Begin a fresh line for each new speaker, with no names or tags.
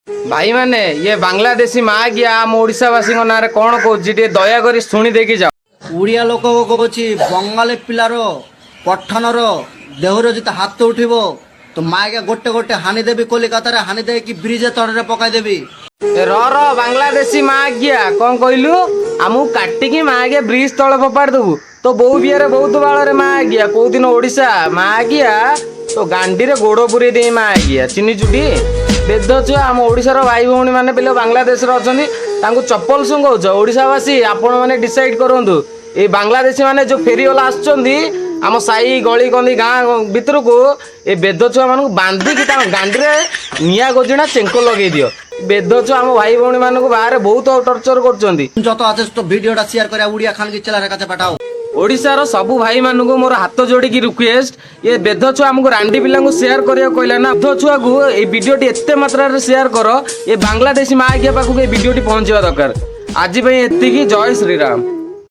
भाई माने ये बांग्लादेशी माँ गया आम ओडावासी ना कौन कौन दया कर शुणी देखी जाओ।
ओडिया लोक कौच बंगाली पिलार पठनर देहर जो हाथ उठब तो माँ के गोटे गोटे हानि देवी कलिकतार हानि दे कि ब्रिज तड़े पकईदेवी।
र बांग्लादेशी माँ गया कौन कहलु आमु काटिकी माँ के ब्रिज तले फोपाड़ देबू तो बहु बिहार बहुत बाल माँ गया कौ दिन ओडिशा माँ गया तो गांडी रे गोड़ पुरे दे माँ गया चिन्ह चुटी बेद छुआ आम ओडिशार भाई भौणी मैंने पे बांग्लादेश अच्छा चप्पल सुंगौच ओडिशावासी आपण मैंने डिसाइड करूँ ये बांग्लादेशी माने जो फेरीवाला आसुचंदी आम साई गली कंदी गाँ भितर को ये बेद छुआ मान बांधिकी गांडी रे निआ गोजिना चेंको लगे दियो। बेद छुआ आम भाई भौणी मान बाहर बहुत टर्चर करछंदी।
যত আছে তো ভিডিওটা শেয়ার করে উড়িয়া খান কি চেলার কাছে পাঠাও।
ओडिशार सबु भाई मानक मोर हाथ जोड़ी रिक्वेस्ट ये बेद छुआ आमको रांडी पिला शेयर करा कहला ना बेद छुआ को ये वीडियोटी एत मात्रा शेयर कर ये बांग्लादेशी माँ आज्ञा पाखक ये वीडियोटी पहुंचा दरकार। आज एति जय श्रीराम।